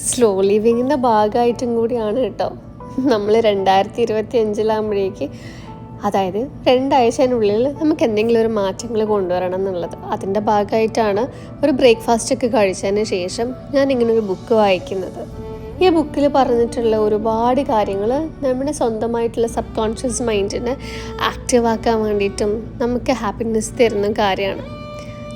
Slow ലിവിങ്ങിൻ്റെ ഭാഗമായിട്ടും കൂടിയാണ് കേട്ടോ നമ്മൾ 2025 അതായത് 2 ആഴ്ചേനുള്ളിൽ നമുക്ക് എന്തെങ്കിലും ഒരു മാറ്റങ്ങൾ കൊണ്ടുവരണം എന്നുള്ളത്. അതിൻ്റെ ഭാഗമായിട്ടാണ് ഒരു ബ്രേക്ക്ഫാസ്റ്റൊക്കെ കഴിച്ചതിന് ശേഷം ഞാൻ ഇങ്ങനൊരു ബുക്ക് വായിക്കുന്നത്. ഈ ബുക്കിൽ പറഞ്ഞിട്ടുള്ള ഒരുപാട് കാര്യങ്ങൾ നമ്മുടെ സ്വന്തമായിട്ടുള്ള സബ് കോൺഷ്യസ് മൈൻഡിനെ ആക്റ്റീവാക്കാൻ വേണ്ടിയിട്ടും നമുക്ക് ഹാപ്പിനെസ് തരുന്ന കാര്യമാണ്.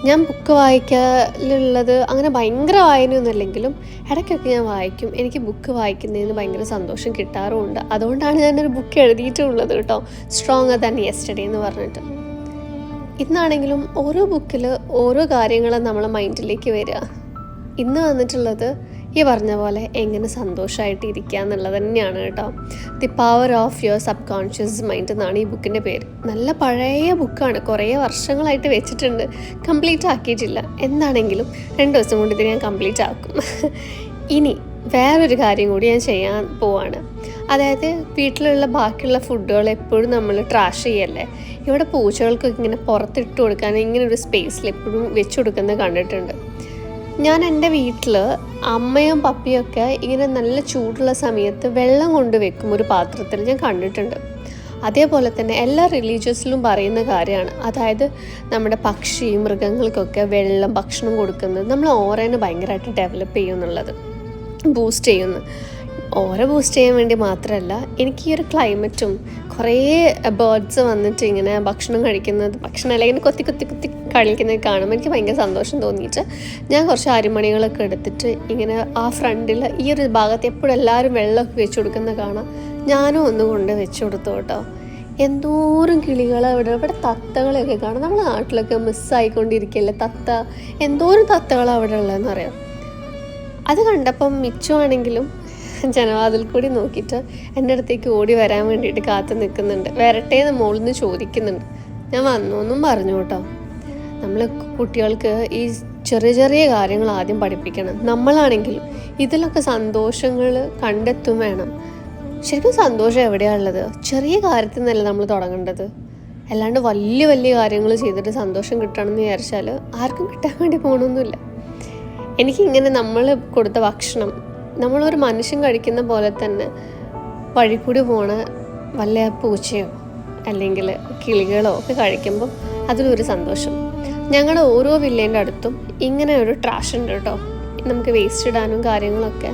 ഞാൻ ബുക്ക് വായിക്കാനുള്ളത് അങ്ങനെ ഭയങ്കര വായനയൊന്നുമില്ലെങ്കിലും ഇടയ്ക്കൊക്കെ ഞാൻ വായിക്കും. എനിക്ക് ബുക്ക് വായിക്കുന്നതിന് ഭയങ്കര സന്തോഷം കിട്ടാറുമുണ്ട്. അതുകൊണ്ടാണ് ഞാനൊരു ബുക്ക് എഴുതിയിട്ടുള്ളത് കേട്ടോ, സ്ട്രോങ്ങർ ദാൻ യെസ്റ്റർഡേ എന്ന് പറഞ്ഞിട്ട്. ഇന്നാണെങ്കിലും ഓരോ ബുക്കിൽ ഓരോ കാര്യങ്ങൾ നമ്മളെ മൈൻഡിലേക്ക് വരിക. ഇന്ന് വന്നിട്ടുള്ളത് ഈ പറഞ്ഞ പോലെ എങ്ങനെ സന്തോഷമായിട്ട് ഇരിക്കുക എന്നുള്ളത് തന്നെയാണ് കേട്ടോ. The power of your sub conscious mind എന്നാണ് ഈ ബുക്കിൻ്റെ പേര്. നല്ല പഴയ ബുക്കാണ്, കുറേ വർഷങ്ങളായിട്ട് വെച്ചിട്ടുണ്ട്, കംപ്ലീറ്റ് ആക്കിയിട്ടില്ല. എന്താണെങ്കിലും 2 ദിവസം കൊണ്ട് ഇത് ഞാൻ കംപ്ലീറ്റ് ആക്കും. ഇനി വേറൊരു കാര്യം കൂടി ഞാൻ ചെയ്യാൻ പോവാണ്. അതായത് വീട്ടിലുള്ള ബാക്കിയുള്ള ഫുഡുകൾ എപ്പോഴും നമ്മൾ ട്രാഷ് ചെയ്യല്ലേ. ഇവിടെ പൂച്ചകൾക്കൊക്കെ ഇങ്ങനെ പുറത്തിട്ട് കൊടുക്കാൻ ഇങ്ങനെ ഒരു സ്പേസിൽ എപ്പോഴും വെച്ച് കൊടുക്കുന്നത് കണ്ടിട്ടുണ്ട്. ഞാൻ എൻ്റെ വീട്ടിൽ അമ്മയും പപ്പിയൊക്കെ ഇങ്ങനെ നല്ല ചൂടുള്ള സമയത്ത് വെള്ളം കൊണ്ട് വെക്കും ഒരു പാത്രത്തിൽ, ഞാൻ കണ്ടിട്ടുണ്ട്. അതേപോലെ തന്നെ എല്ലാ റിലീജിയസിലും പറയുന്ന കാര്യമാണ്. അതായത് നമ്മുടെ പക്ഷി മൃഗങ്ങൾക്കൊക്കെ വെള്ളം ഭക്ഷണം കൊടുക്കുന്നത് നമ്മൾ ഓറേനെ ഭയങ്കരമായിട്ട് ഡെവലപ്പ് ചെയ്യും എന്നുള്ളത്, ബൂസ്റ്റ് ചെയ്യുന്നു. ഓരോ ബൂസ്റ്റ് ചെയ്യാൻ വേണ്ടി മാത്രമല്ല, എനിക്ക് ഈ ഒരു ക്ലൈമറ്റും കുറേ ബേർഡ്സ് വന്നിട്ട് ഇങ്ങനെ ഭക്ഷണം കഴിക്കുന്നത്, ഭക്ഷണം അല്ലെങ്കിൽ കൊത്തി കൊത്തി കൊത്തി കളിക്കുന്നത് കാണുമ്പോൾ എനിക്ക് ഭയങ്കര സന്തോഷം തോന്നിയിട്ട് ഞാൻ കുറച്ച് അരിമണികളൊക്കെ എടുത്തിട്ട് ഇങ്ങനെ ആ ഫ്രണ്ടിൽ ഈ ഒരു ഭാഗത്ത് എപ്പോഴും എല്ലാവരും വെള്ളമൊക്കെ വെച്ച് കൊടുക്കുന്നത് കാണാം. ഞാനും ഒന്നുകൊണ്ട് വെച്ച് കൊടുത്തു കേട്ടോ. എന്തോരം കിളികൾ ഇവിടെ തത്തകളെയൊക്കെ കാണാം. നമ്മുടെ നാട്ടിലൊക്കെ മിസ്സായിക്കൊണ്ടിരിക്കുകയല്ലേ തത്ത, എന്തോരം തത്തകൾ അവിടെ ഉള്ളതെന്ന് അറിയാം. അത് കണ്ടപ്പം മിച്ചമാണെങ്കിലും ജനവാതിൽ കൂടി നോക്കിയിട്ട് എൻ്റെ അടുത്തേക്ക് ഓടി വരാൻ വേണ്ടിയിട്ട് കാത്തു നിൽക്കുന്നുണ്ട്. വരട്ടേന്ന് മുകളിൽ നിന്ന് ചോദിക്കുന്നുണ്ട്. ഞാൻ വന്നു എന്നും പറഞ്ഞു കേട്ടോ. നമ്മൾ കുട്ടികൾക്ക് ഈ ചെറിയ ചെറിയ കാര്യങ്ങൾ ആദ്യം പഠിപ്പിക്കണം. നമ്മളാണെങ്കിലും ഇതിലൊക്കെ സന്തോഷങ്ങൾ കണ്ടെത്തും വേണം. ശരിക്കും സന്തോഷം എവിടെയാണുള്ളത്? ചെറിയ കാര്യത്തിൽ നിന്നല്ല നമ്മൾ തുടങ്ങേണ്ടത്. അല്ലാണ്ട് വലിയ വലിയ കാര്യങ്ങൾ ചെയ്തിട്ട് സന്തോഷം കിട്ടണമെന്ന് വിചാരിച്ചാൽ ആർക്കും കിട്ടാൻ വേണ്ടി പോകണമെന്നില്ല. എനിക്കിങ്ങനെ നമ്മൾ കൊടുത്ത ഭക്ഷണം നമ്മളൊരു മനുഷ്യൻ കഴിക്കുന്ന പോലെ തന്നെ വഴി കൂടി പോണ വല്ല പൂച്ചയോ അല്ലെങ്കിൽ കിളികളോ ഒക്കെ കഴിക്കുമ്പോൾ അതിലൊരു സന്തോഷം. ഞങ്ങളുടെ ഓരോ വില്ലേൻ്റെ അടുത്തും ഇങ്ങനെ ഒരു ട്രാഷ് ഉണ്ട് കേട്ടോ, നമുക്ക് വേസ്റ്റ് ഇടാനും കാര്യങ്ങളൊക്കെ.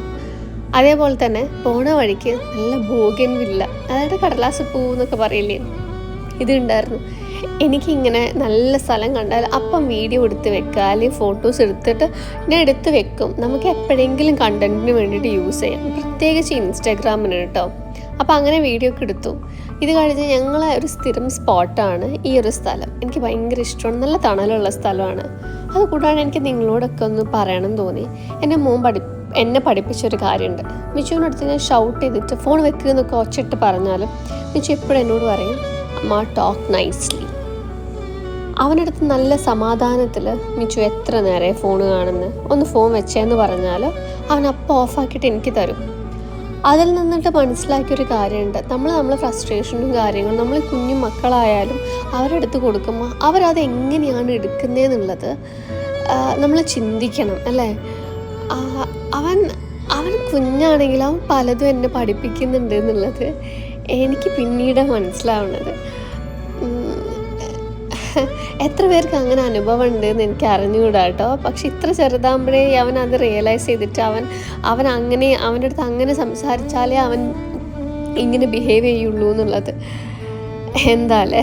അതേപോലെ തന്നെ പോണ വഴിക്ക് നല്ല ബോഗൻ വില്ല, അതായത് കടലാസ് പൂ എന്നൊക്കെ പറയില്ലേ, ഇതുണ്ടായിരുന്നു. എനിക്കിങ്ങനെ നല്ല സ്ഥലം കണ്ടാൽ അപ്പം വീഡിയോ എടുത്ത് വെക്കുക, അല്ലെങ്കിൽ ഫോട്ടോസ് എടുത്തിട്ട് ഞാൻ എടുത്ത് വെക്കും. നമുക്ക് എപ്പോഴെങ്കിലും കണ്ടൻറ്റിന് വേണ്ടിയിട്ട് യൂസ് ചെയ്യാം, പ്രത്യേകിച്ച് ഇൻസ്റ്റാഗ്രാമിന് കേട്ടോ. അപ്പോൾ അങ്ങനെ വീഡിയോ ഒക്കെ എടുത്തു. ഇത് കഴിഞ്ഞ് ഞങ്ങളെ ഒരു സ്ഥിരം സ്പോട്ടാണ് ഈ ഒരു സ്ഥലം. എനിക്ക് ഭയങ്കര ഇഷ്ടമാണ്, നല്ല തണലുള്ള സ്ഥലമാണ്. അതുകൂടാതെ എനിക്ക് നിങ്ങളോടൊക്കെ ഒന്ന് പറയണം തോന്നി. എൻ്റെ മോൻ എന്നെ പഠിപ്പിച്ചൊരു കാര്യമുണ്ട്. മിച്ചുവിനടുത്ത് ഞാൻ ഷൗട്ട് ചെയ്തിട്ട് ഫോൺ വെക്കുക എന്നൊക്കെ ഒച്ചിട്ട് പറഞ്ഞാലും മിച്ചു എപ്പോഴും എന്നോട് പറയും, അമ്മ ടോക്ക് നൈസ്ലി. അവനടുത്ത് നല്ല സമാധാനത്തിൽ മിച്ചു എത്ര നേരം ഫോൺ കാണുന്നു, ഒന്ന് ഫോൺ വെച്ചേന്ന് പറഞ്ഞാൽ അവൻ അപ്പം ഓഫാക്കിയിട്ട് എനിക്ക് തരും. അതിൽ നിന്നിട്ട് മനസ്സിലാക്കിയൊരു കാര്യമുണ്ട്, നമ്മളെ ഫ്രസ്ട്രേഷനും കാര്യങ്ങളും നമ്മൾ കുഞ്ഞു മക്കളായാലും അവരുടെ അടുത്ത് കൊടുക്കുമ്പോൾ അവരത് എങ്ങനെയാണ് എടുക്കുന്നതെന്നുള്ളത് നമ്മൾ ചിന്തിക്കണം അല്ലേ. അവൻ കുഞ്ഞാണെങ്കിൽ അവൻ പലതും എന്നെ പഠിപ്പിക്കുന്നുണ്ട് എന്നുള്ളത് എനിക്ക് പിന്നീട് മനസ്സിലാവുന്നത്. എത്ര പേർക്ക് അങ്ങനെ അനുഭവം ഉണ്ട് എന്ന് എനിക്ക് അറിഞ്ഞുകൂടാ കേട്ടോ. പക്ഷെ ഇത്ര ചെറുതാകുമ്പോഴേ അവൻ അത് റിയലൈസ് ചെയ്തിട്ട് അവൻ അങ്ങനെ അവൻ്റെ അടുത്ത് അങ്ങനെ സംസാരിച്ചാലേ അവൻ ഇങ്ങനെ ബിഹേവ് ചെയ്യുള്ളൂ എന്നുള്ളത്. എന്താല്ലേ,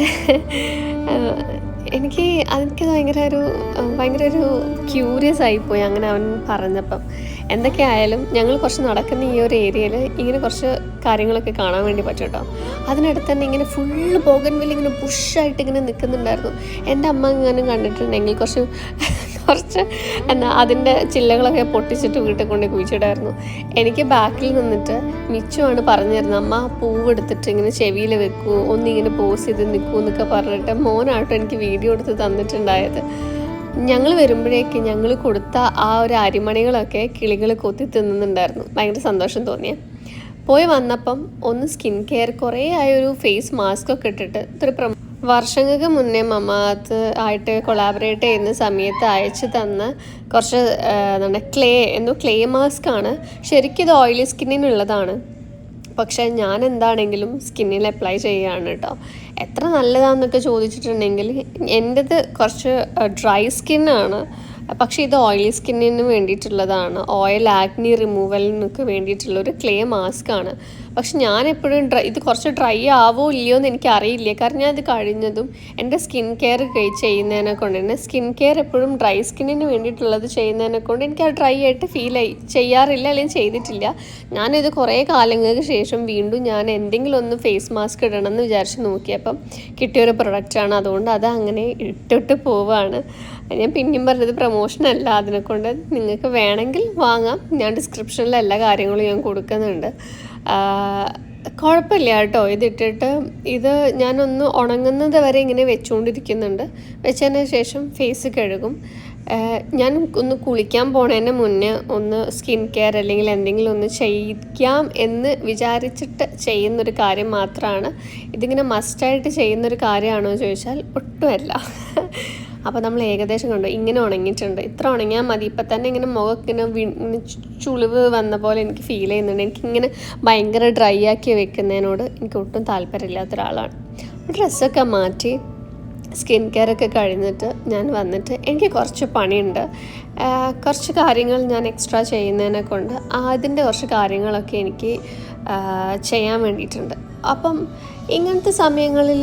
എനിക്കത് ഭയങ്കര ഒരു ക്യൂരിയസ് ആയിപ്പോയി അങ്ങനെ അവൻ പറഞ്ഞപ്പം. എന്തൊക്കെയായാലും ഞങ്ങൾ കുറച്ച് നടക്കുന്ന ഈ ഒരു ഏരിയയിൽ ഇങ്ങനെ കുറച്ച് കാര്യങ്ങളൊക്കെ കാണാൻ വേണ്ടി പറ്റും കേട്ടോ. അതിനടുത്ത് തന്നെ ഇങ്ങനെ ഫുള്ള് ബോഗൻവില്ല ഇങ്ങനെ ബുഷായിട്ട് ഇങ്ങനെ നിൽക്കുന്നുണ്ടായിരുന്നു. എൻ്റെ അമ്മ ഇങ്ങനെ കണ്ടിട്ടുണ്ടെങ്കിൽ കുറച്ച് അതിൻ്റെ ചില്ലകളൊക്കെ പൊട്ടിച്ചിട്ട് വീട്ടിൽ കൊണ്ട് കുഴിച്ചിടായിരുന്നു. എനിക്ക് ബാക്കിൽ നിന്നിട്ട് മിച്ചുമാണ് പറഞ്ഞു തരുന്നത്, അമ്മ പൂവെടുത്തിട്ട് ഇങ്ങനെ ചെവിയിൽ വെക്കൂ, ഒന്നിങ്ങനെ പോസ് ചെയ്ത് നിൽക്കൂ എന്നൊക്കെ പറഞ്ഞിട്ട് മോനാട്ടോ എനിക്ക് വീഡിയോ എടുത്ത് തന്നിട്ടുണ്ടായത്. ഞങ്ങൾ വരുമ്പോഴേക്ക് ഞങ്ങൾ കൊടുത്ത ആ ഒരു അരിമണികളൊക്കെ കിളികൾ കൊത്തി തിന്നുന്നുണ്ടായിരുന്നു. ഭയങ്കര സന്തോഷം തോന്നിയേ. പോയി വന്നപ്പം ഒന്ന് സ്കിൻ കെയർ, കുറേ ആയൊരു ഫേസ് മാസ്ക് ഒക്കെ ഇട്ടിട്ട് ഇത്ര വർഷങ്ങൾക്ക് മുന്നേ മമാഅർത്ത് ആയിട്ട് കൊളാബറേറ്റ് ചെയ്യുന്ന സമയത്ത് അയച്ചു തന്ന കുറച്ച് എന്താണ് ക്ലേ മാസ്ക് ആണ്. ശരിക്കും ഇത് ഓയിലി സ്കിന്നിനുള്ളതാണ്, പക്ഷേ ഞാൻ എന്താണെങ്കിലും സ്കിന്നിൽ അപ്ലൈ ചെയ്യുകയാണ് കേട്ടോ. എത്ര നല്ലതാണെന്നൊക്കെ ചോദിച്ചിട്ടുണ്ടെങ്കിൽ എൻ്റേത് കുറച്ച് ഡ്രൈ സ്കിന്നാണ്, പക്ഷേ ഇത് ഓയിലി സ്കിന്നിന് വേണ്ടിയിട്ടുള്ളതാണ്. ഓയിൽ ആക്നി റിമൂവലിനൊക്കെ വേണ്ടിയിട്ടുള്ളൊരു ക്ലേ മാസ്ക് ആണ്. പക്ഷെ ഞാൻ എപ്പോഴും ഇത് കുറച്ച് ഡ്രൈ ആവോ ഇല്ലയോ എന്ന് എനിക്കറിയില്ല. കാരണം ഞാൻ ഇത് കഴിഞ്ഞതും എൻ്റെ സ്കിൻ കെയർ ചെയ്യുന്നതിനെ കൊണ്ട് തന്നെ, സ്കിൻ കെയർ എപ്പോഴും ഡ്രൈ സ്കിന്നിന് വേണ്ടിയിട്ടുള്ളത് ചെയ്യുന്നതിനെ കൊണ്ട് എനിക്ക് ആ ഡ്രൈ ആയിട്ട് ചെയ്യാറില്ല, അല്ലെങ്കിൽ ചെയ്തിട്ടില്ല. ഞാനിത് കുറേ കാലങ്ങൾക്ക് ശേഷം വീണ്ടും ഞാൻ എന്തെങ്കിലും ഒന്ന് ഫേസ് മാസ്ക് ഇടണം എന്ന് വിചാരിച്ച് നോക്കിയപ്പം കിട്ടിയൊരു പ്രൊഡക്റ്റാണ്. അതുകൊണ്ട് അത് അങ്ങനെ ഇട്ടിട്ട് പോവുകയാണ്. ഞാൻ പിന്നെയും പറഞ്ഞത് പ്രൊമോഷനല്ല, അതിനെക്കൊണ്ട് നിങ്ങൾക്ക് വേണമെങ്കിൽ വാങ്ങാം. ഞാൻ ഡിസ്ക്രിപ്ഷനിൽ എല്ലാ കാര്യങ്ങളും ഞാൻ കൊടുക്കുന്നുണ്ട്. കുഴപ്പമില്ല കേട്ടോ. ഇതിട്ടിട്ട് ഇത് ഞാനൊന്ന് ഉണങ്ങുന്നത് വരെ ഇങ്ങനെ വെച്ചുകൊണ്ടിരിക്കുന്നുണ്ട്. വെച്ചതിന് ശേഷം ഫേസ് കഴുകും. ഞാൻ ഒന്ന് കുളിക്കാൻ പോണതിന് മുന്നേ ഒന്ന് സ്കിൻ കെയർ അല്ലെങ്കിൽ എന്തെങ്കിലും ഒന്ന് ചെയ്യാം എന്ന് വിചാരിച്ചിട്ട് ചെയ്യുന്നൊരു കാര്യം മാത്രമാണ്. ഇതിങ്ങനെ മസ്റ്റായിട്ട് ചെയ്യുന്നൊരു കാര്യമാണോ ചോദിച്ചാൽ ഒട്ടുമല്ല. അപ്പോൾ നമ്മൾ ഏകദേശം കണ്ടു ഇങ്ങനെ ഉണങ്ങിയിട്ടുണ്ട്. ഇത്ര ഉണങ്ങിയാൽ മതി. ഇപ്പം തന്നെ ഇങ്ങനെ മുഖം ഇങ്ങനെ ചുളിവ് വന്ന പോലെ എനിക്ക് ഫീൽ ചെയ്യുന്നുണ്ട്. എനിക്കിങ്ങനെ ഭയങ്കര ഡ്രൈ ആക്കി വെക്കുന്നതിനോട് എനിക്ക് ഒട്ടും താല്പര്യമില്ലാത്ത ഒരാളാണ്. ഡ്രസ്സൊക്കെ മാറ്റി സ്കിൻ കെയർ ഒക്കെ കഴിഞ്ഞിട്ട് ഞാൻ വന്നിട്ട് എനിക്ക് കുറച്ച് പണിയുണ്ട്. കുറച്ച് കാര്യങ്ങൾ ഞാൻ എക്സ്ട്രാ ചെയ്യുന്നതിനെ കൊണ്ട് അതിൻ്റെ കുറച്ച് കാര്യങ്ങളൊക്കെ എനിക്ക് ചെയ്യാൻ വേണ്ടിയിട്ടുണ്ട്. അപ്പം ഇങ്ങനത്തെ സമയങ്ങളിൽ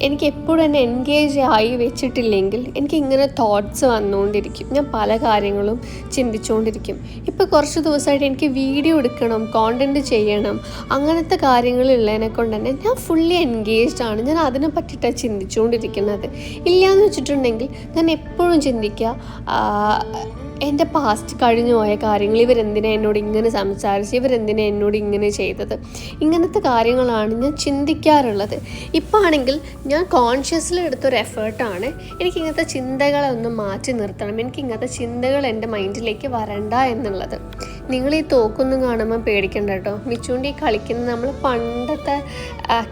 എനിക്ക് എപ്പോഴും എന്നെ എൻഗേജ് ആയി വെച്ചിട്ടില്ലെങ്കിൽ എനിക്ക് ഇങ്ങനെ തോട്ട്സ് വന്നുകൊണ്ടിരിക്കും. ഞാൻ പല കാര്യങ്ങളും ചിന്തിച്ചുകൊണ്ടിരിക്കും. ഇപ്പോൾ കുറച്ച് ദിവസമായിട്ട് എനിക്ക് വീഡിയോ എടുക്കണം, കോണ്ടൻറ്റ് ചെയ്യണം, അങ്ങനത്തെ കാര്യങ്ങളുള്ളതിനെ കൊണ്ട് തന്നെ ഞാൻ ഫുള്ളി എൻഗേജ്ഡ് ആണ്. ഞാൻ അതിനെ പറ്റിയിട്ടാണ് ചിന്തിച്ചുകൊണ്ടിരിക്കുന്നത്. ഇല്ലയെന്ന് വെച്ചിട്ടുണ്ടെങ്കിൽ ഞാൻ എപ്പോഴും ചിന്തിക്കുക എൻ്റെ പാസ്റ്റ് കഴിഞ്ഞു പോയ കാര്യങ്ങൾ, ഇവരെന്തിനാ എന്നോട് ഇങ്ങനെ സംസാരിച്ച്, ഇവരെന്തിനാ എന്നോട് ഇങ്ങനെ ചെയ്തത്, ഇങ്ങനത്തെ കാര്യങ്ങളാണ് ഞാൻ ചിന്തിക്കാറുള്ളത്. ഇപ്പോൾ ആണെങ്കിൽ ഞാൻ കോൺഷ്യസ്ലി എടുത്തൊരു എഫേർട്ടാണ് എനിക്കിങ്ങനത്തെ ചിന്തകളെ ഒന്ന് മാറ്റി നിർത്തണം, എനിക്കിങ്ങനത്തെ ചിന്തകൾ എൻ്റെ മൈൻഡിലേക്ക് വരണ്ട എന്നുള്ളത്. നിങ്ങൾ ഈ തോക്കൊന്നും കാണുമ്പോൾ പേടിക്കണ്ട കേട്ടോ. മിച്ചുകൊണ്ട് ഈ കളിക്കുന്ന നമ്മൾ പണ്ടത്തെ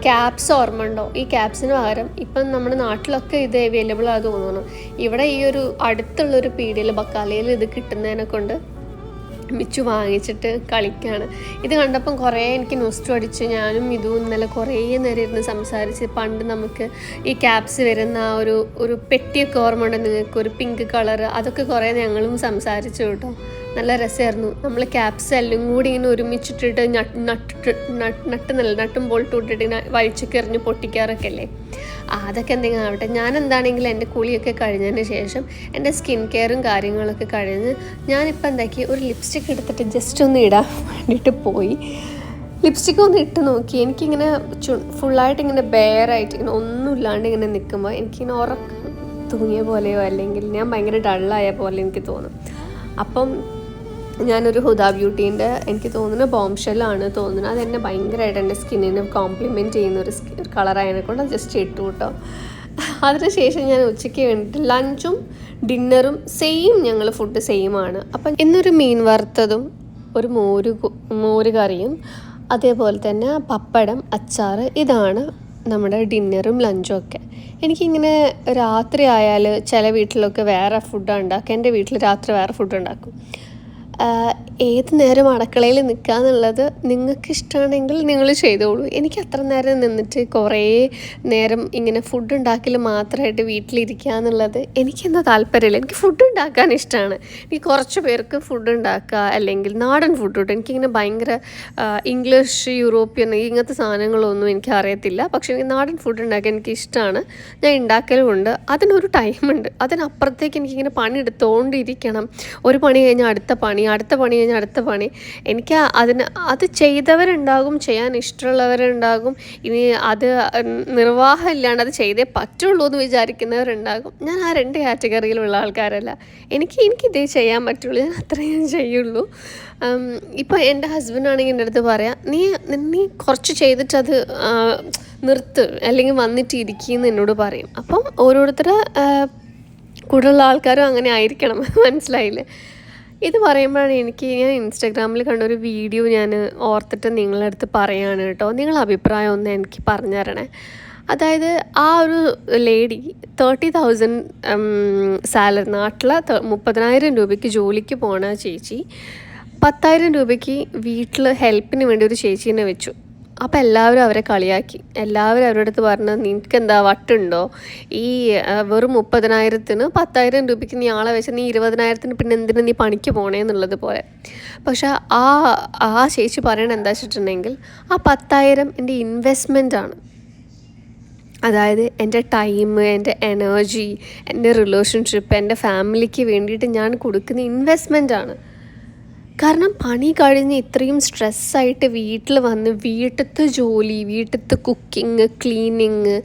ക്യാപ്സ് ഓർമ്മ ഉണ്ടോ? ഈ ക്യാപ്സിന് പകരം ഇപ്പം നമ്മുടെ നാട്ടിലൊക്കെ ഇത് അവൈലബിൾ ആണെന്ന് തോന്നുന്നു. ഇവിടെ ഈ ഒരു അടുത്തുള്ളൊരു പീടികയിൽ ബക്കാലയിൽ ഇത് കിട്ടുന്നതിനെ കൊണ്ട് മിച്ചു വാങ്ങിച്ചിട്ട് കളിക്കുകയാണ്. ഇത് കണ്ടപ്പം കുറേ എനിക്ക് നൊസ്റ്റു അടിച്ച് ഞാനും ഇതും ഇന്നലെ കുറേ നേരം ഇരുന്ന് സംസാരിച്ച്. പണ്ട് നമുക്ക് ഈ ക്യാപ്സ് വരുന്ന ആ ഒരു പെട്ടിയൊക്കെ ഓർമ്മ ഉണ്ട് നിങ്ങൾക്ക്, ഒരു പിങ്ക് കളറ്, അതൊക്കെ കുറേ ഞങ്ങളും സംസാരിച്ചു കേട്ടോ. നല്ല രസമായിരുന്നു. നമ്മൾ ക്യാപ്സ് എല്ലാം കൂടി ഇങ്ങനെ ഒരുമിച്ചിട്ടിട്ട് നട്ടും ബോൾട്ടും ഇട്ടിട്ട് ഇങ്ങനെ വലിച്ചൊക്കെ എറിഞ്ഞ് പൊട്ടിക്കാറൊക്കെ അല്ലേ. അതൊക്കെ എന്തെങ്കിലും ആവട്ടെ. ഞാൻ എന്താണെങ്കിലും എൻ്റെ കുളിയൊക്കെ കഴിഞ്ഞതിന് ശേഷം എൻ്റെ സ്കിൻ കെയറും കാര്യങ്ങളൊക്കെ കഴിഞ്ഞ് ഞാനിപ്പോൾ എന്താക്കി ഒരു ലിപ്സ്റ്റിക്ക് എടുത്തിട്ട് ജസ്റ്റ് ഒന്ന് ഇടാൻ വേണ്ടിയിട്ട് പോയി. ലിപ്സ്റ്റിക്ക് ഒന്ന് ഇട്ട് നോക്കി. എനിക്കിങ്ങനെ ഫുള്ളായിട്ട് ഇങ്ങനെ ബെയറായിട്ട് ഇങ്ങനെ ഒന്നുമില്ലാണ്ട് ഇങ്ങനെ നിൽക്കുമ്പോൾ എനിക്കിങ്ങനെ ഉറക്കം തൂങ്ങിയ പോലെയോ അല്ലെങ്കിൽ ഞാൻ ഭയങ്കര ഡള്ളായ പോലെ എനിക്ക് തോന്നും. അപ്പം ഞാനൊരു ഹുദാ ബ്യൂട്ടീൻ്റെ എനിക്ക് തോന്നുന്നു ബോംഷെല്ലാണ് തോന്നുന്നത്. അതെന്നെ ഭയങ്കരമായിട്ട് എൻ്റെ സ്കിന്നിനെ കോംപ്ലിമെൻറ്റ് ചെയ്യുന്ന ഒരു കളറായതിനെ കൊണ്ട് ജസ്റ്റ് ഇട്ടു കേട്ടോ. അതിനുശേഷം ഞാൻ ഉച്ചയ്ക്ക് വേണ്ടിയിട്ട് ലഞ്ചും ഡിന്നറും ഞങ്ങൾ ഫുഡ് സെയിമാണ്. അപ്പം ഇന്നൊരു മീൻ വറുത്തതും ഒരു മോര് കറിയും അതേപോലെ തന്നെ പപ്പടം, അച്ചാർ, ഇതാണ് നമ്മുടെ ഡിന്നറും ലഞ്ചും ഒക്കെ. എനിക്കിങ്ങനെ രാത്രി ആയാൽ ചില വീട്ടിലൊക്കെ വേറെ ഫുഡാണ് ഉണ്ടാക്കുക. എൻ്റെ വീട്ടിൽ രാത്രി വേറെ ഫുഡ് ഉണ്ടാക്കും. ഏത് നേരം അടുക്കളയിൽ നിൽക്കുക എന്നുള്ളത് നിങ്ങൾക്ക് ഇഷ്ടമാണെങ്കിൽ നിങ്ങൾ ചെയ്തോളൂ. എനിക്ക് അത്ര നേരം നിന്നിട്ട് കുറേ നേരം ഇങ്ങനെ ഫുഡ് ഉണ്ടാക്കൽ മാത്രമായിട്ട് വീട്ടിലിരിക്കുക എന്നുള്ളത് എനിക്കെന്താ താല്പര്യമില്ല. എനിക്ക് ഫുഡ് ഉണ്ടാക്കാൻ ഇഷ്ടമാണ്. എനിക്ക് കുറച്ച് പേർക്ക് ഫുഡ് ഉണ്ടാക്കുക അല്ലെങ്കിൽ നാടൻ ഫുഡ് കിട്ടും. എനിക്കിങ്ങനെ ഭയങ്കര ഇംഗ്ലീഷ്, യൂറോപ്യൻ ഇങ്ങനത്തെ സാധനങ്ങളൊന്നും എനിക്ക് അറിയത്തില്ല. പക്ഷേ എനിക്ക് നാടൻ ഫുഡ് ഉണ്ടാക്കാൻ എനിക്ക് ഇഷ്ടമാണ്. ഞാൻ ഉണ്ടാക്കലുമുണ്ട്. അതിനൊരു ടൈമുണ്ട്. അതിനപ്പുറത്തേക്ക് എനിക്കിങ്ങനെ പണി എടുത്തുകൊണ്ടിരിക്കണം. ഒരു പണി കഴിഞ്ഞാൽ അടുത്ത പണി കഴിഞ്ഞാൽ അടുത്ത പണി. എനിക്ക് അത് ചെയ്തവരുണ്ടാകും, ചെയ്യാൻ ഇഷ്ടമുള്ളവരുണ്ടാകും. ഇനി അത് നിർവാഹം ഇല്ലാണ്ട് അത് ചെയ്തേ പറ്റുള്ളൂ എന്ന് വിചാരിക്കുന്നവരുണ്ടാകും. ഞാൻ ആ 2 കാറ്റഗറിയിലുള്ള ആൾക്കാരല്ല. എനിക്കിതേ ചെയ്യാൻ പറ്റുള്ളൂ, ഞാൻ അത്രയും ചെയ്യുള്ളൂ. ഇപ്പോൾ എൻ്റെ ഹസ്ബൻഡാണെങ്കിൽ എൻ്റെ അടുത്ത് പറയാം, നീ കുറച്ച് ചെയ്തിട്ട് അത് നിർത്ത് അല്ലെങ്കിൽ വന്നിട്ട് ഇരിക്കുമെന്ന് എന്നോട് പറയും. അപ്പം ഓരോരുത്തരുടെ കൂടുതലുള്ള ആൾക്കാരും അങ്ങനെ ആയിരിക്കണം. മനസ്സിലായില്ലേ? ഇത് പറയുമ്പോഴാണ് ഞാൻ ഇൻസ്റ്റാഗ്രാമിൽ കണ്ടൊരു വീഡിയോ ഞാൻ ഓർത്തിട്ട് നിങ്ങളുടെ അടുത്ത് പറയുകയാണ് കേട്ടോ. നിങ്ങളുടെ അഭിപ്രായം ഒന്ന് എനിക്ക് പറഞ്ഞു തരണേ. അതായത് ആ ഒരു ലേഡി 30,000 സാലറി, നാട്ടിലെ 30,000 രൂപയ്ക്ക് ജോലിക്ക് പോണ ചേച്ചി 10,000 രൂപയ്ക്ക് വീട്ടിൽ ഹെൽപ്പിന് വേണ്ടി ഒരു ചേച്ചീനെ വെച്ചു. അപ്പോൾ എല്ലാവരും അവരെ കളിയാക്കി. എല്ലാവരും അവരുടെ അടുത്ത് പറഞ്ഞു, നിനക്ക് എന്താ വട്ടുണ്ടോ, ഈ വെറും 30,000-ന് 10,000 രൂപയ്ക്ക് നീ ആളെ വെച്ച് നീ 20,000-ന് പിന്നെ എന്തിനു നീ പണിക്ക് പോണേന്നുള്ളത് പോലെ. പക്ഷെ ആ ചേച്ചി പറയണത് എന്താ വെച്ചിട്ടുണ്ടെങ്കിൽ ആ 10,000 എൻ്റെ ഇൻവെസ്റ്റ്മെൻ്റ് ആണ്. അതായത് എൻ്റെ ടൈം, എൻ്റെ എനർജി, എൻ്റെ റിലേഷൻഷിപ്പ്, എൻ്റെ ഫാമിലിക്ക് വേണ്ടിയിട്ട് ഞാൻ കൊടുക്കുന്ന ഇൻവെസ്റ്റ്മെൻ്റാണ്. കാരണം പണി കഴിഞ്ഞ് ഇത്രയും സ്ട്രെസ്സായിട്ട് വീട്ടിൽ വന്ന് വീട്ടിലത്തെ ജോലി, വീട്ടിലത്തെ കുക്കിങ്, ക്ലീനിങ്,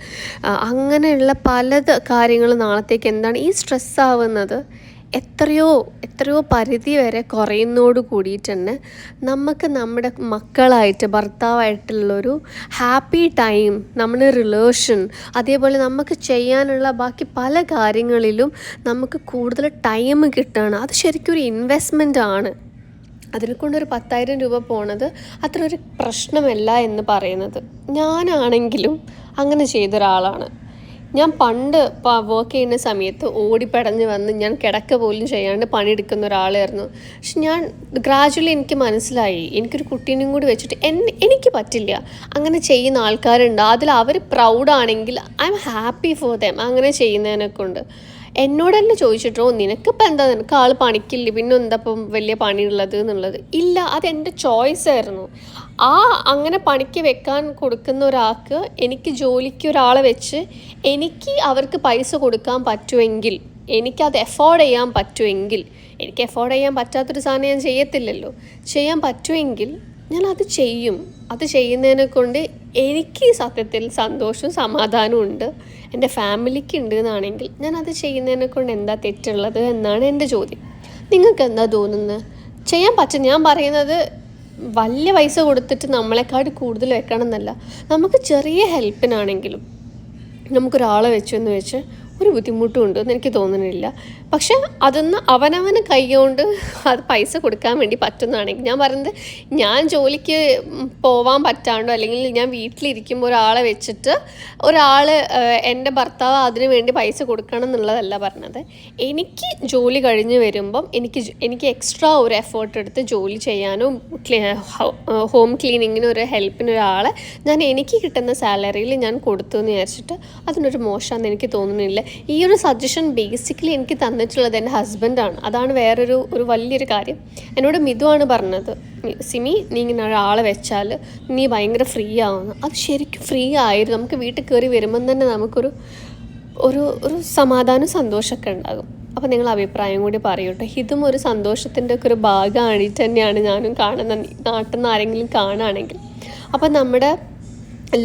അങ്ങനെയുള്ള പല കാര്യങ്ങൾ നാളത്തേക്ക് എന്താണ് ഈ സ്ട്രെസ്സാവുന്നത് എത്രയോ പരിധി വരെ കുറയുന്നതോട് കൂടിയിട്ട് തന്നെ നമുക്ക് നമ്മുടെ മക്കളായിട്ട് ഭർത്താവായിട്ടുള്ളൊരു ഹാപ്പി ടൈം, നമ്മുടെ റിലേഷൻ, അതേപോലെ നമുക്ക് ചെയ്യാനുള്ള ബാക്കി പല കാര്യങ്ങളിലും നമുക്ക് കൂടുതൽ ടൈം കിട്ടുകയാണ്. അത് ശരിക്കും ഒരു ഇൻവെസ്റ്റ്മെൻ്റ് ആണ്. അതിനെക്കൊണ്ടൊരു 10,000 രൂപ പോണത് അത്ര ഒരു പ്രശ്നമല്ല എന്ന് പറയുന്നത്. ഞാനാണെങ്കിലും അങ്ങനെ ചെയ്തൊരാളാണ്. ഞാൻ പണ്ട് വർക്ക് ചെയ്യുന്ന സമയത്ത് ഓടിപ്പടഞ്ഞ് വന്ന് ഞാൻ കിടക്ക പോലും ചെയ്യാണ്ട് പണിയെടുക്കുന്ന ഒരാളായിരുന്നു. പക്ഷെ ഞാൻ ഗ്രാജുവലി എനിക്ക് മനസ്സിലായി, എനിക്കൊരു കുട്ടീനെയും കൂടി വെച്ചിട്ട് എനിക്ക് പറ്റില്ല. അങ്ങനെ ചെയ്യുന്ന ആൾക്കാരുണ്ട്, അതിൽ അവർ പ്രൗഡാണെങ്കിൽ I am happy for them അങ്ങനെ ചെയ്യുന്നതിനെ കൊണ്ട്. എന്നോട് തന്നെ ചോദിച്ചിട്ടോ, നിനക്കിപ്പോൾ എന്താ, നിനക്ക് ആൾ പണിക്കില്ല, പിന്നെ എന്താ ഇപ്പം വലിയ പണിയുള്ളത് എന്നുള്ളത്. ഇല്ല, അതെൻ്റെ ചോയ്സായിരുന്നു. അങ്ങനെ പണിക്ക് വെക്കാൻ കൊടുക്കുന്ന ഒരാൾക്ക് എനിക്ക് ജോലിക്ക് ഒരാളെ വെച്ച് എനിക്ക് അവർക്ക് പൈസ കൊടുക്കാൻ പറ്റുമെങ്കിൽ, എനിക്കത് എഫോർഡ് ചെയ്യാൻ പറ്റുമെങ്കിൽ, എനിക്ക് എഫോർഡ് ചെയ്യാൻ പറ്റാത്തൊരു സാധനം ഞാൻ ചെയ്യത്തില്ലല്ലോ, ചെയ്യാൻ പറ്റുമെങ്കിൽ ഞാനത് ചെയ്യും. അത് ചെയ്യുന്നതിനെ കൊണ്ട് എനിക്ക് സത്യത്തിൽ സന്തോഷവും സമാധാനവും ഉണ്ട്, എൻ്റെ ഫാമിലിക്ക് ഉണ്ട് എന്നാണെങ്കിൽ ഞാനത് ചെയ്യുന്നതിനെ കൊണ്ട് എന്താ തെറ്റുള്ളത് എന്നാണ് എൻ്റെ ചോദ്യം. നിങ്ങൾക്ക് എന്താ തോന്നുന്നത്? ചെയ്യാൻ പറ്റും. ഞാൻ പറയുന്നത് വലിയ പൈസ കൊടുത്തിട്ട് നമ്മളെക്കാട് കൂടുതൽ വെക്കണം എന്നല്ല. നമുക്ക് ചെറിയ ഹെൽപ്പിനാണെങ്കിലും നമുക്കൊരാളെ വെച്ചു എന്ന് വെച്ച് ഒരു ബുദ്ധിമുട്ടും ഉണ്ടെന്ന് എനിക്ക് തോന്നുന്നില്ല. പക്ഷെ അതൊന്ന് അവനവന് കൈകൊണ്ട് അത് പൈസ കൊടുക്കാൻ വേണ്ടി പറ്റുന്നതാണെങ്കിൽ, ഞാൻ പറയുന്നത് ഞാൻ ജോലിക്ക് പോവാൻ പറ്റാണ്ടോ അല്ലെങ്കിൽ ഞാൻ വീട്ടിലിരിക്കുമ്പോൾ ഒരാളെ വെച്ചിട്ട് എൻ്റെ ഭർത്താവ് അതിന് വേണ്ടി പൈസ കൊടുക്കണം എന്നുള്ളതല്ല പറഞ്ഞത്. എനിക്ക് ജോലി കഴിഞ്ഞ് വരുമ്പം എനിക്ക് എക്സ്ട്രാ ഒരു എഫേർട്ട് എടുത്ത് ജോലി ചെയ്യാനും ഹോം ക്ലീനിങ്ങിനും ഒരു ഹെൽപ്പിന് ഒരാളെ എനിക്ക് കിട്ടുന്ന സാലറിയിൽ ഞാൻ കൊടുത്തു എന്ന് വിചാരിച്ചിട്ട് അതിനൊരു മോശമാണെന്ന് എനിക്ക് തോന്നുന്നില്ല. ഈ ഒരു സജഷൻ ബേസിക്കലി എനിക്ക് തന്നിട്ടുള്ളത് എൻ്റെ ഹസ്ബൻഡാണ്. അതാണ് വേറൊരു വലിയൊരു കാര്യം. എന്നോട് മിതുവാണ് പറഞ്ഞത്, സിമി നീ ഇങ്ങനെ ഒരാളെ വെച്ചാൽ നീ ഭയങ്കര ഫ്രീ ആവുന്നു. അത് ശരിക്കും ഫ്രീ ആയിരുന്നു. നമുക്ക് വീട്ടിൽ കയറി വരുമ്പം തന്നെ നമുക്കൊരു ഒരു സമാധാനം സന്തോഷമൊക്കെ ഉണ്ടാകും. അപ്പോൾ നിങ്ങൾ അഭിപ്രായം കൂടി പറയൂട്ടോ. ഇതും ഒരു സന്തോഷത്തിൻ്റെ ഒക്കെ ഒരു ഭാഗമായിട്ട് തന്നെയാണ് ഞാനും കാണുന്നത്, നാട്ടിൽ നിന്ന് ആരെങ്കിലും കാണുകയാണെങ്കിൽ. അപ്പം നമ്മുടെ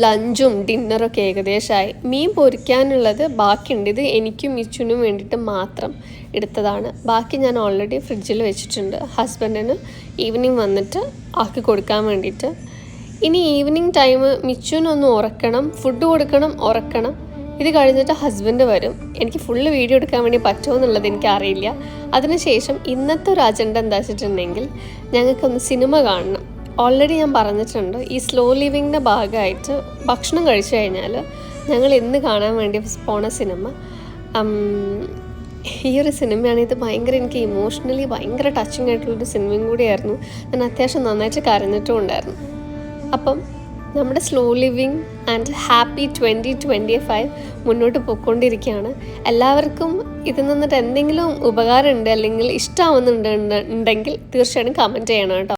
ലഞ്ചും ഡിന്നറൊക്കെ ഏകദേശമായി. മീൻ പൊരിക്കാനുള്ളത് ബാക്കിയുണ്ട്. ഇത് എനിക്കും മിച്ചുനും വേണ്ടിയിട്ട് മാത്രം എടുത്തതാണ്. ബാക്കി ഞാൻ ഓൾറെഡി ഫ്രിഡ്ജിൽ വെച്ചിട്ടുണ്ട്, ഹസ്ബൻഡിന് ഈവനിങ് വന്നിട്ട് ആക്കി കൊടുക്കാൻ വേണ്ടിയിട്ട്. ഇനി ഈവനിങ് ടൈം മിച്ചുനൊന്ന് ഉറക്കണം, ഫുഡ് കൊടുക്കണം, ഉറക്കണം. ഇത് കഴിഞ്ഞിട്ട് ഹസ്ബൻഡ് വരും. എനിക്ക് ഫുള്ള് വീഡിയോ എടുക്കാൻ വേണ്ടി പറ്റുമോ എന്നുള്ളത് എനിക്കറിയില്ല. അതിനുശേഷം ഇന്നത്തെ ഒരു അജണ്ട എന്താ വെച്ചിട്ടുണ്ടെങ്കിൽ ഞങ്ങൾക്കൊന്ന് സിനിമ കാണണം. ഓൾറെഡി ഞാൻ പറഞ്ഞിട്ടുണ്ട്, ഈ സ്ലോ ലിവിങ്ങിൻ്റെ ഭാഗമായിട്ട് ഭക്ഷണം കഴിച്ചു കഴിഞ്ഞാൽ ഞങ്ങൾ ഇന്ന് കാണാൻ വേണ്ടി പോണ സിനിമ ഈ ഒരു സിനിമയാണ്. ഇത് ഭയങ്കര എനിക്ക് ഇമോഷണലി ഭയങ്കര ടച്ചിങ് ആയിട്ടുള്ളൊരു സിനിമയും കൂടിയായിരുന്നു. ഞാൻ അത്യാവശ്യം നന്നായിട്ട് കരഞ്ഞിട്ടും ഉണ്ടായിരുന്നു. അപ്പം നമ്മുടെ സ്ലോ ലിവിങ് ആൻഡ് ഹാപ്പി 2025 മുന്നോട്ട് പോയിക്കൊണ്ടിരിക്കുകയാണ്. എല്ലാവർക്കും ഇതിൽ നിന്നിട്ട് എന്തെങ്കിലും ഉപകാരമുണ്ട് അല്ലെങ്കിൽ ഇഷ്ടമാവുന്നുണ്ടെങ്കിൽ തീർച്ചയായിട്ടും കമൻറ്റ് ചെയ്യണം കേട്ടോ.